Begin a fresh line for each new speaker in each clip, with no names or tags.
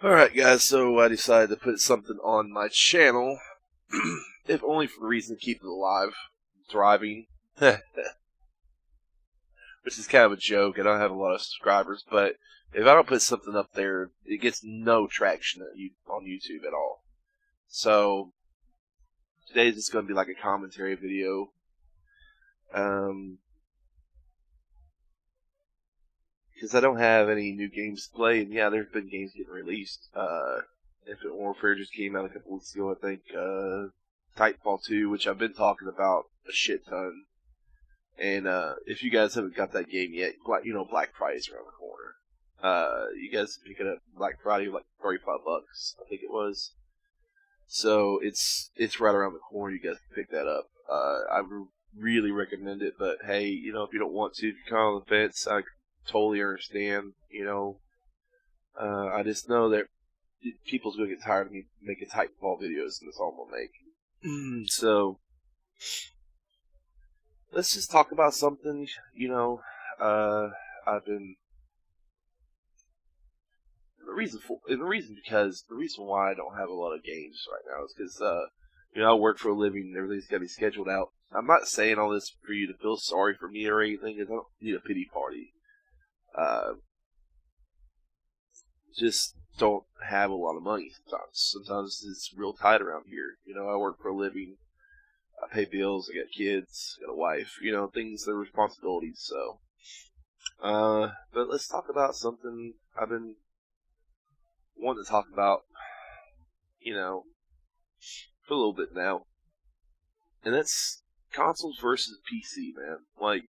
Alright guys, so I decided to put something on my channel, if only for the reason to keep it alive, thriving, which is kind of a joke. I don't have a lot of subscribers, but if I don't put something up there, it gets no traction on YouTube at all. So, today's just going to be like a commentary video. Because I don't have any new games to play, and yeah, there's been games getting released. Infinite Warfare just came out a couple weeks ago, I think. Titanfall 2, which I've been talking about a shit ton. And if you guys haven't got that game yet, Black Friday's around the corner. You guys pick it up Black Friday, like $35, I think it was. So it's right around the corner. You guys can pick that up. I really recommend it. But hey, if you don't want to, if you're kind of on the fence, I totally understand. I just know that people's gonna get tired of me making Titanfall videos, and that's all I'm gonna make. So let's just talk about something. I've been the reason why I don't have a lot of games right now is because I work for a living and everything's got to be scheduled out. I'm not saying all this for you to feel sorry for me or anything, because I don't need a pity party. Just don't have a lot of money sometimes. Sometimes it's real tight around here. I work for a living. I pay bills. I got kids. I got a wife. Things that are responsibilities. So, but let's talk about something I've been wanting to talk about, for a little bit now. And that's consoles versus PC, man. Like,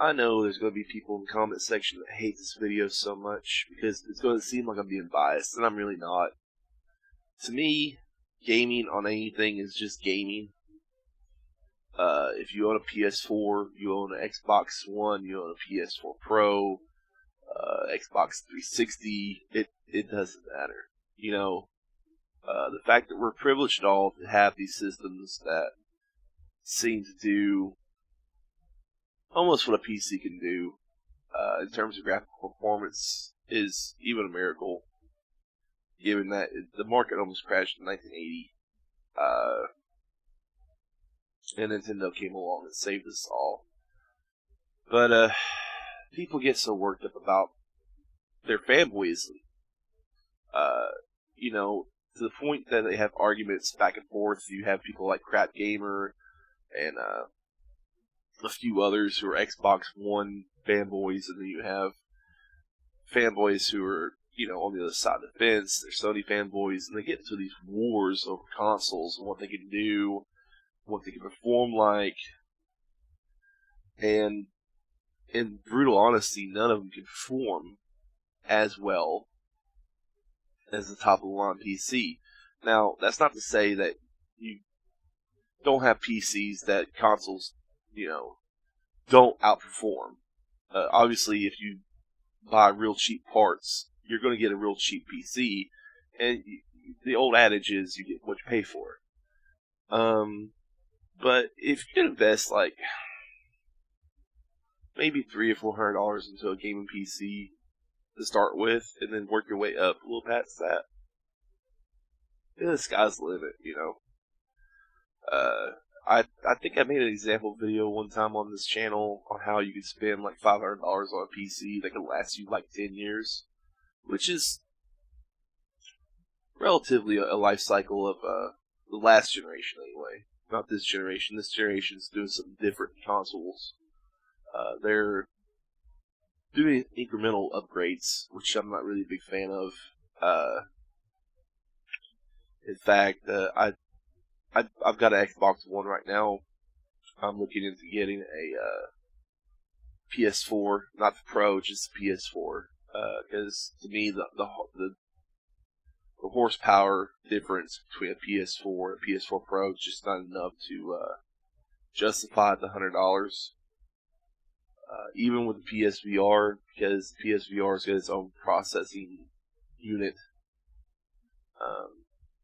I know there's going to be people in the comment section that hate this video so much because it's going to seem like I'm being biased, and I'm really not. To me, gaming on anything is just gaming. If you own a PS4, you own an Xbox One, you own a PS4 Pro, Xbox 360, it doesn't matter. The fact that we're privileged all to have these systems that seem to do almost what a PC can do in terms of graphical performance is even a miracle, given that the market almost crashed in 1980, and Nintendo came along and saved us all. But people get so worked up about their fanboyism, to the point that they have arguments back and forth. You have people like Crap Gamer and a few others who are Xbox One fanboys, and then you have fanboys who are, on the other side of the fence. They're Sony fanboys, and they get into these wars over consoles and what they can do, what they can perform like. And in brutal honesty, none of them can perform as well as the top of the line PC. Now, that's not to say that you don't have PCs that consoles, don't outperform. Obviously, if you buy real cheap parts, you're going to get a real cheap PC, and the old adage is you get what you pay for. But if you can invest like maybe $300 or $400 into a gaming PC to start with, and then work your way up a little past that, the sky's the limit. I think I made an example video one time on this channel on how you could spend like $500 on a PC that could last you like 10 years, which is relatively a life cycle of the last generation anyway. Not this generation. This generation's doing something different in consoles. They're doing incremental upgrades, which I'm not really a big fan of. In fact, I've got an Xbox One right now. I'm looking into getting a PS4, not the Pro, just the PS4. Because to me, the horsepower difference between a PS4 and a PS4 Pro is just not enough to justify the $100. Even with the PSVR, because the PSVR's got its own processing unit.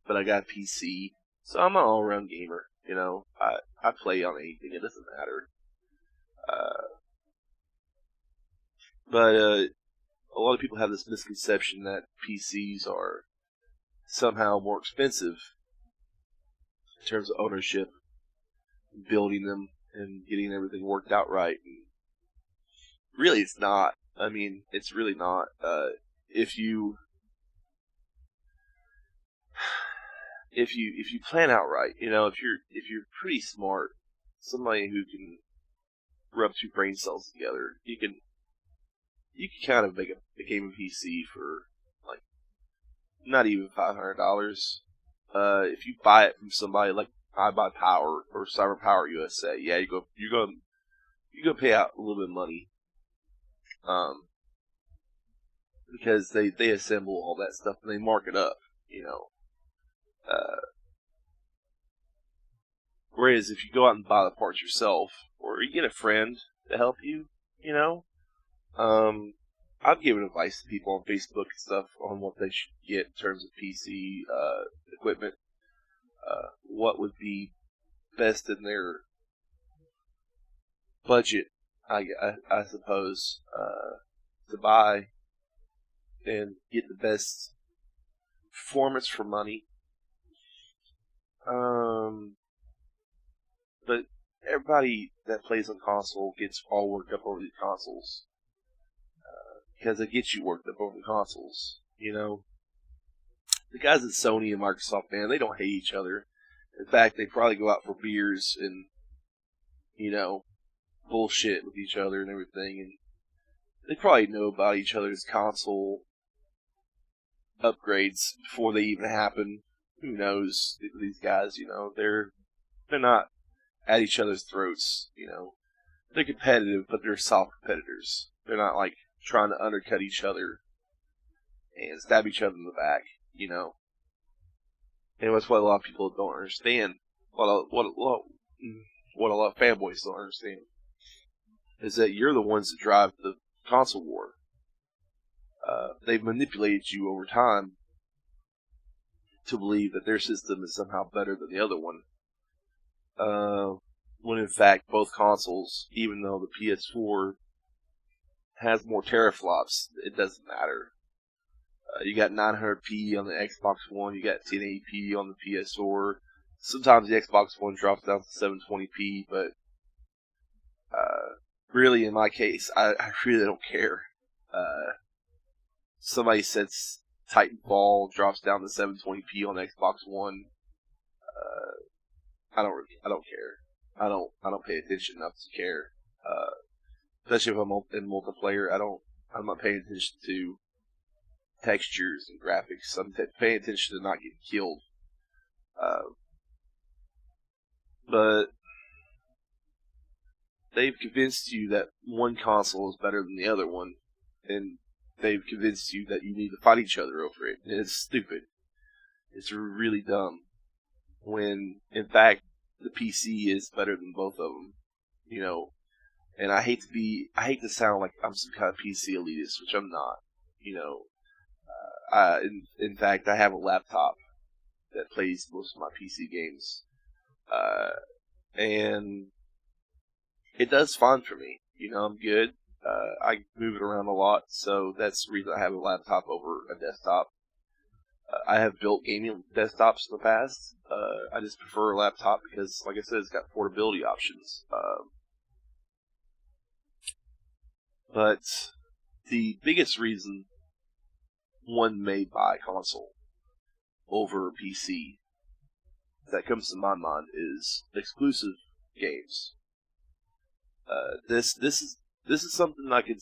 But I got a PC, so I'm an all-around gamer. I play on anything; it doesn't matter. But a lot of people have this misconception that PCs are somehow more expensive in terms of ownership, building them, and getting everything worked out right. And really, it's not. I mean, it's really not. If you plan out right, if you're pretty smart, somebody who can rub two brain cells together, you can kind of make a gaming PC for like not even $500. If you buy it from somebody like iBuyPower or CyberPower USA, yeah, you're gonna pay out a little bit of money, because they assemble all that stuff and they mark it up, Whereas if you go out and buy the parts yourself, or you get a friend to help you, I've given advice to people on Facebook and stuff on what they should get in terms of PC equipment, what would be best in their budget, I suppose, to buy and get the best performance for money. But everybody that plays on console gets all worked up over these consoles, because it gets you worked up over the consoles. The guys at Sony and Microsoft, man, they don't hate each other. In fact, they probably go out for beers and bullshit with each other and everything, and they probably know about each other's console upgrades before they even happen. Who knows? These guys, they're not at each other's throats. They're competitive, but they're soft competitors. They're not like trying to undercut each other and stab each other in the back. And that's what a lot of people don't understand. What a lot of fanboys don't understand is that you're the ones that drive the console war. They've manipulated you over time to believe that their system is somehow better than the other one. When in fact both consoles, even though the PS4 has more teraflops, it doesn't matter. You got 900p on the Xbox One, you got 1080p on the PS4. Sometimes the Xbox One drops down to 720p, but really in my case, I really don't care. Somebody says Titanfall drops down to 720p on Xbox One. I don't care. I don't pay attention enough to care. Especially if I'm in multiplayer, I'm not paying attention to textures and graphics. I'm paying attention to not getting killed. But they've convinced you that one console is better than the other one, and they've convinced you that you need to fight each other over it. And it's stupid. It's really dumb. When, in fact, the PC is better than both of them. And I hate to sound like I'm some kind of PC elitist, which I'm not. In fact, I have a laptop that plays most of my PC games. And it does fine for me. I'm good. I move it around a lot, so that's the reason I have a laptop over a desktop. I have built gaming desktops in the past. I just prefer a laptop because, like I said, it's got portability options. But the biggest reason one may buy a console over a PC that comes to my mind is exclusive games. This is something I could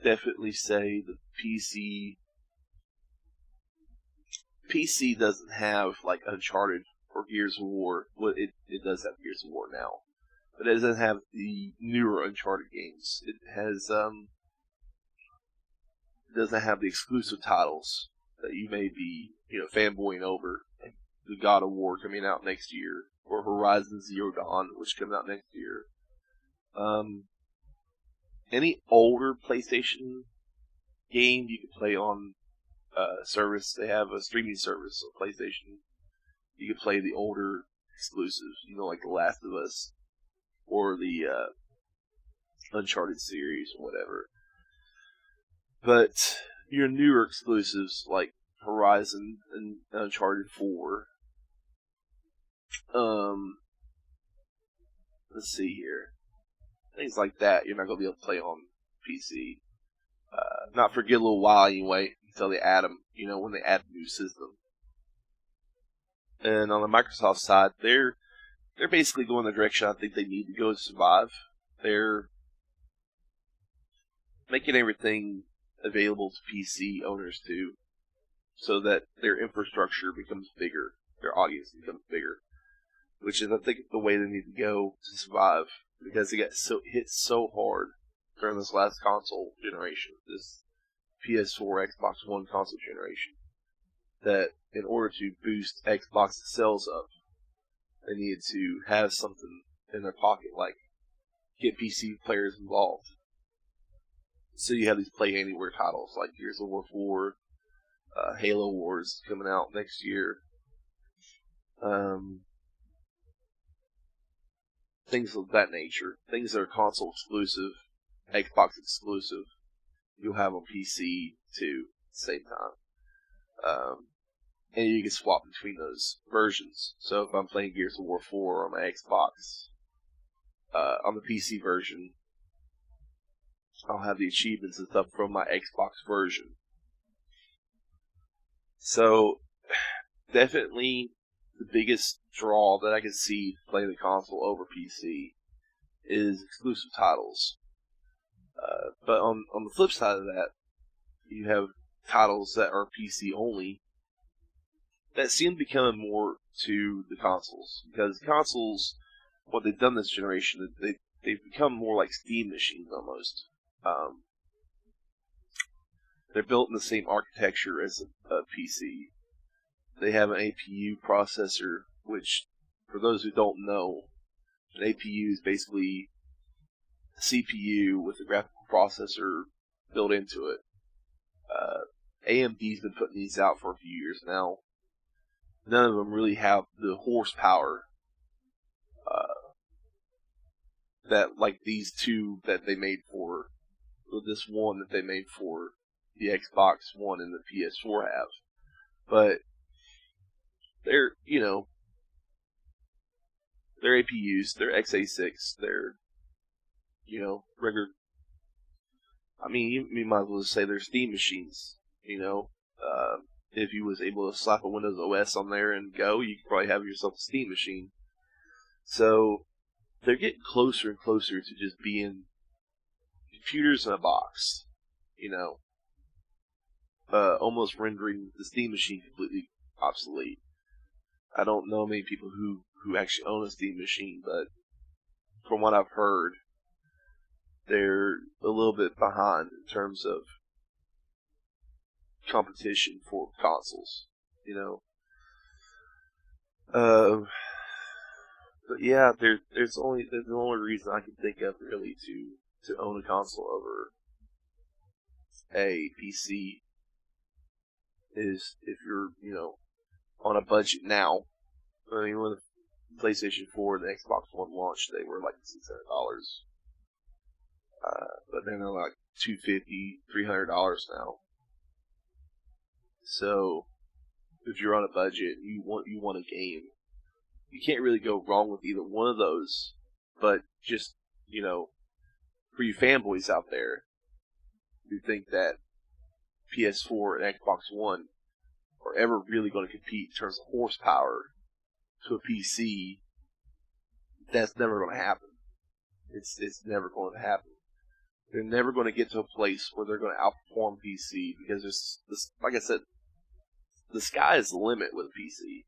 definitely say the PC doesn't have like Uncharted or Gears of War. Well, it does have Gears of War now, but it doesn't have the newer Uncharted games. It doesn't have the exclusive titles that you may be, fanboying over. Like the God of War coming out next year, or Horizon Zero Dawn, which comes out next year. Any older PlayStation game you can play on service. They have a streaming service on PlayStation. You can play the older exclusives, like The Last of Us or the Uncharted series or whatever. But your newer exclusives like Horizon and Uncharted 4, let's see here, things like that, you're not going to be able to play on PC. Not for a good little while anyway, until they add them, when they add a new system. And on the Microsoft side, they're basically going the direction I think they need to go to survive. They're making everything available to PC owners too, so that their infrastructure becomes bigger, their audience becomes bigger, which is, I think, the way they need to go to survive, because they got hit so hard during this last console generation, this PS4, Xbox One console generation, that in order to boost Xbox's sales up, they needed to have something in their pocket, like get PC players involved. So you have these Play Anywhere titles like Gears of War 4, Halo Wars coming out next year. Things of that nature. Things that are console exclusive, Xbox exclusive, you'll have on PC too at the same time. And you can swap between those versions. So if I'm playing Gears of War 4 on my Xbox, on the PC version, I'll have the achievements and stuff from my Xbox version. So, definitely the biggest draw that I can see playing the console over PC is exclusive titles. But on the flip side of that, you have titles that are PC only that seem to be coming more to the consoles. Because consoles, what they've done this generation, they've become more like Steam machines almost. They're built in the same architecture as a PC. They have an APU processor, which, for those who don't know, an APU is basically a CPU with a graphical processor built into it. AMD's been putting these out for a few years now. None of them really have the horsepower that, like, these two that they made for, or this one that they made for the Xbox One and the PS4 have. But they're, they're APUs, they're x86, they're, regular. I mean, you might as well just say they're Steam machines, if you was able to slap a Windows OS on there and go, you could probably have yourself a Steam machine. So, they're getting closer and closer to just being computers in a box, almost rendering the Steam machine completely obsolete. I don't know many people who actually own a Steam machine, but from what I've heard, they're a little bit behind in terms of competition for consoles, But yeah, there's the only reason I can think of really to own a console over a PC is if you're, on a budget now. I mean, when the PlayStation 4 and the Xbox One launched, they were like $600. But then they're like $250, $300 now. So, if you're on a budget, you want a game, you can't really go wrong with either one of those. But just, for you fanboys out there who think that PS4 and Xbox One are ever really going to compete in terms of horsepower to a PC, that's never going to happen. It's never going to happen. They're never going to get to a place where they're going to outperform PC, because there's this, like I said, the sky is the limit with a PC.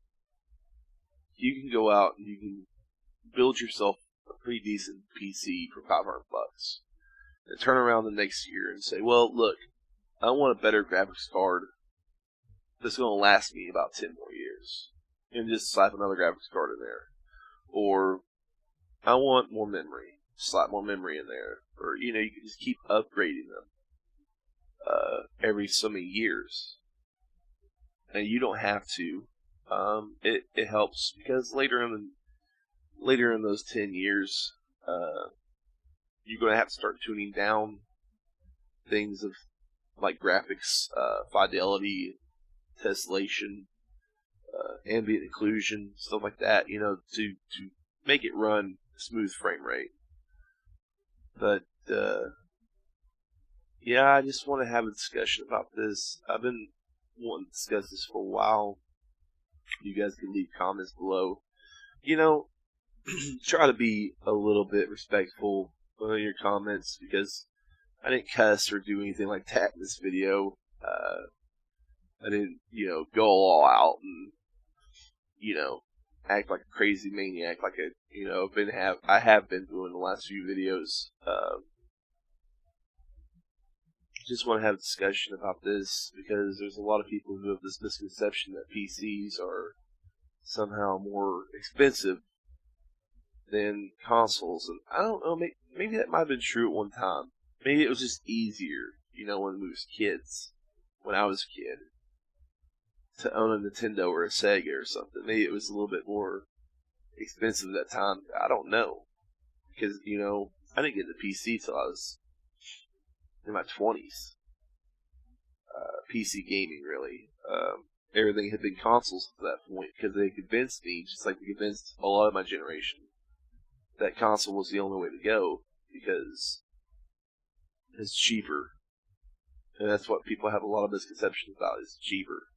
You can go out and you can build yourself a pretty decent PC for $500, and turn around the next year and say, well, look, I want a better graphics card that's going to last me about 10 more years, and just slap another graphics card in there. Or, I want more memory, slap more memory in there. Or, you can just keep upgrading them every so many years. And you don't have to. It helps, because later in those 10 years, you're going to have to start tuning down things of like graphics, fidelity, tessellation, ambient occlusion, stuff like that, to make it run smooth frame rate. But, yeah, I just want to have a discussion about this. I've been wanting to discuss this for a while. You guys can leave comments below. Try to be a little bit respectful in your comments, because I didn't cuss or do anything like that in this video. I didn't, go all out and, act like a crazy maniac like I have been doing the last few videos. Just want to have a discussion about this, because there's a lot of people who have this misconception that PCs are somehow more expensive than consoles, and I don't know, maybe that might have been true at one time. Maybe it was just easier, when we was kids, when I was a kid, to own a Nintendo or a Sega or something. Maybe it was a little bit more expensive at that time. I don't know, because, I didn't get the PC till I was in my 20s. PC gaming, really. Everything had been consoles at that point, because they convinced me, just like they convinced a lot of my generation, that console was the only way to go, because it's cheaper. And that's what people have a lot of misconceptions about, is cheaper.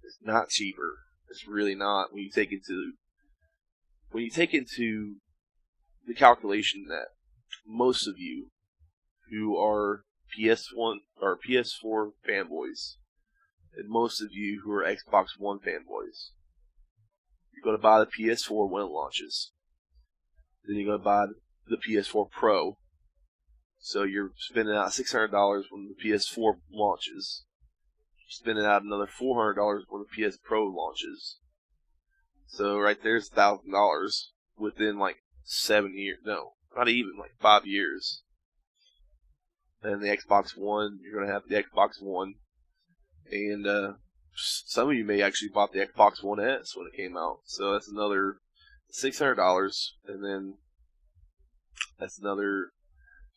It's not cheaper. It's really not. When you take into the calculation that most of you who are PS1 or PS4 fanboys, and most of you who are Xbox One fanboys, you're going to buy the PS4 when it launches. Then you're going to buy the PS4 Pro. So you're spending out $600 when the PS4 launches. You're spending out another $400 when the PS Pro launches. So right there's $1,000 within like 7 years. No, not even, like 5 years. And the Xbox One, you're going to have the Xbox One. And some of you may actually bought the Xbox One S when it came out. So that's another $600. And then that's another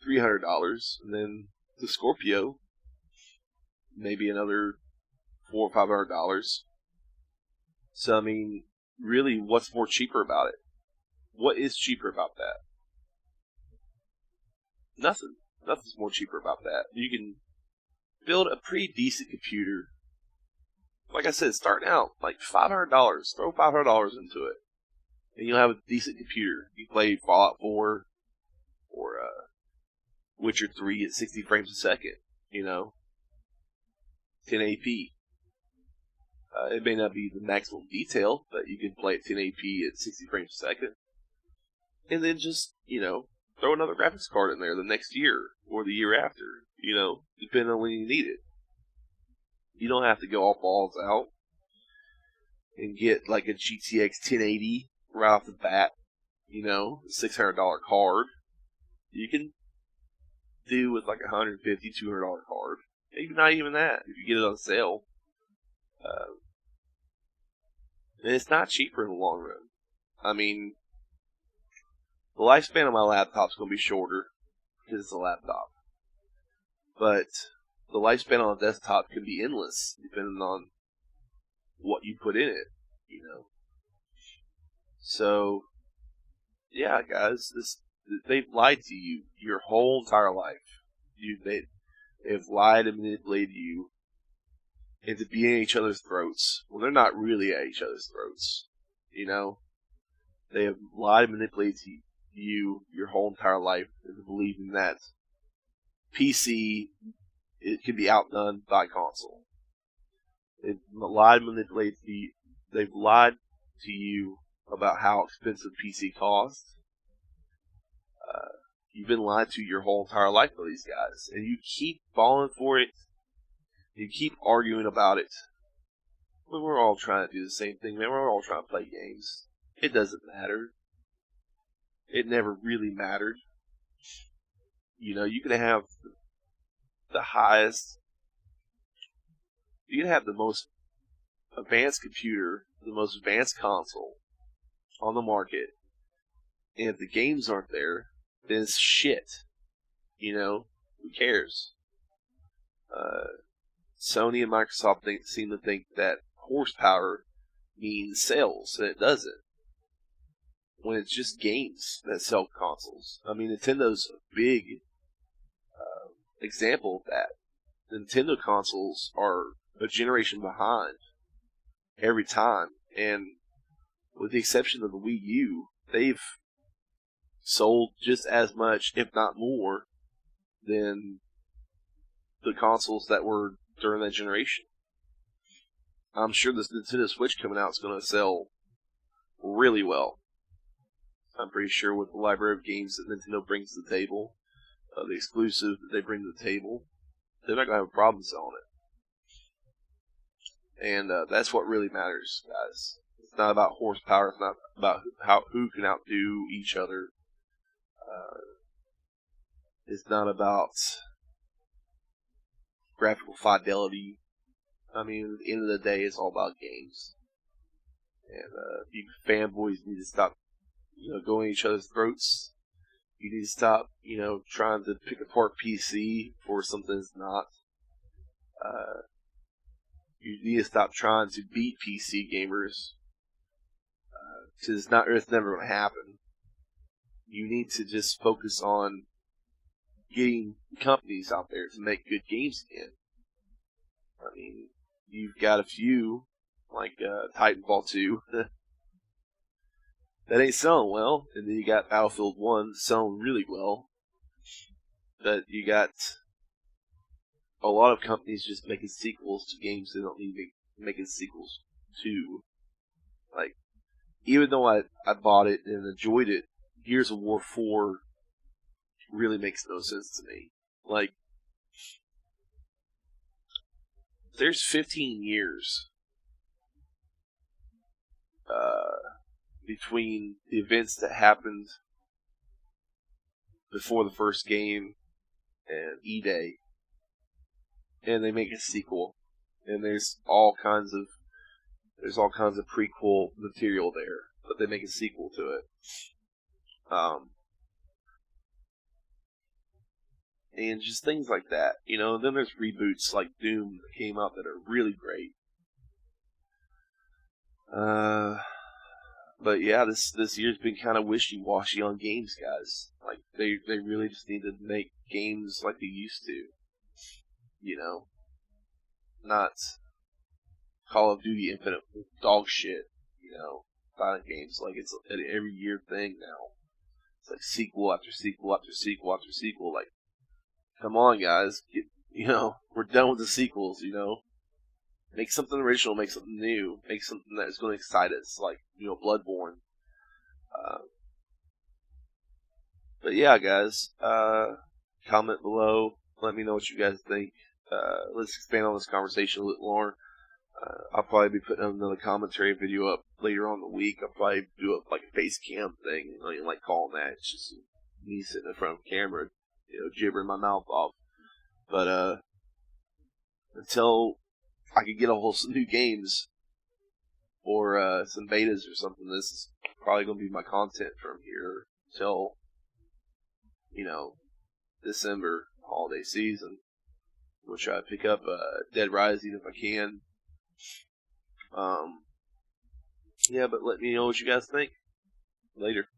$300. And then the Scorpio, maybe another $400 or $500. So, I mean, really, what's more cheaper about it? What is cheaper about that? Nothing. Nothing's more cheaper about that. You can build a pretty decent computer. Like I said, starting out, like $500. Throw $500 into it, and you'll have a decent computer. You can play Fallout 4 or Witcher 3 at 60 frames a second, 1080p. It may not be the maximum detail, but you can play at 1080p at 60 frames a second. And then just, throw another graphics card in there the next year or the year after, depending on when you need it. You don't have to go all balls out and get like a GTX 1080 right off the bat, a $600 card. You can do with like a $150, $200 card. Maybe not even that if you get it on sale. And it's not cheaper in the long run. I mean, the lifespan of my laptop's going to be shorter because it's a laptop. But the lifespan on a desktop can be endless depending on what you put in it, So, yeah, guys, they've lied to you your whole entire life. They've lied and manipulated you into being at each other's throats when they're not really at each other's throats. They have lied and manipulated you your whole entire life into believing that PC, it can be outdone by console. They've lied and manipulated you. They've lied to you about how expensive PC costs. You've been lied to your whole entire life by these guys, and you keep falling for it. You keep arguing about it. When we're all trying to do the same thing, man. We're all trying to play games. It doesn't matter. It never really mattered. You can have the highest. You can have the most advanced computer, the most advanced console on the market, and if the games aren't there, then it's shit. Who cares? Sony and Microsoft seem to think that horsepower means sales, and it doesn't. When it's just games that sell consoles. I mean, Nintendo's a big example of that. Nintendo consoles are a generation behind every time, and with the exception of the Wii U, they've sold just as much, if not more, than the consoles that were during that generation. I'm sure this Nintendo Switch coming out is going to sell really well. I'm pretty sure with the library of games that Nintendo brings to the table, the exclusive that they bring to the table, they're not going to have a problem selling it. And that's what really matters, guys. It's not about horsepower. It's not about who can outdo each other. It's not about graphical fidelity. I mean, at the end of the day, it's all about games. And you fanboys need to stop, going at each other's throats. You need to stop, trying to pick apart PC for something it's not. You need to stop trying to beat PC gamers. Because it's never going to happen. You need to just focus on getting companies out there to make good games again. I mean, you've got a few, like Titanfall 2, that ain't selling well, and then you got Battlefield 1 selling really well. But you got a lot of companies just making sequels to games they don't need to be making sequels to. Like, even though I bought it and enjoyed it, Gears of War 4 really makes no sense to me. Like, there's 15 years between the events that happened before the first game and E-Day, and they make a sequel, and there's all kinds of prequel material there, but they make a sequel to it. And just things like that, and then there's reboots like Doom that came out that are really great. But yeah, this year's been kind of wishy-washy on games, guys. Like, they really just need to make games like they used to. Not Call of Duty Infinite dog shit, violent games. Like, it's an every year thing now. It's like sequel after sequel after sequel after sequel. Like, come on, guys. We're done with the sequels, Make something original, make something new, make something that's going to excite us, like, Bloodborne. But yeah, guys, comment below, let me know what you guys think. Let's expand on this conversation a little more. I'll probably be putting another commentary video up later on in the week. I'll probably do a face cam thing, like calling that. It's just me sitting in front of the camera, gibbering my mouth off. But until I could get a hold of some new games or some betas or something, this is probably going to be my content from here till, December holiday season. We'll try to pick up Dead Rising if I can. Yeah, but let me know what you guys think. Later.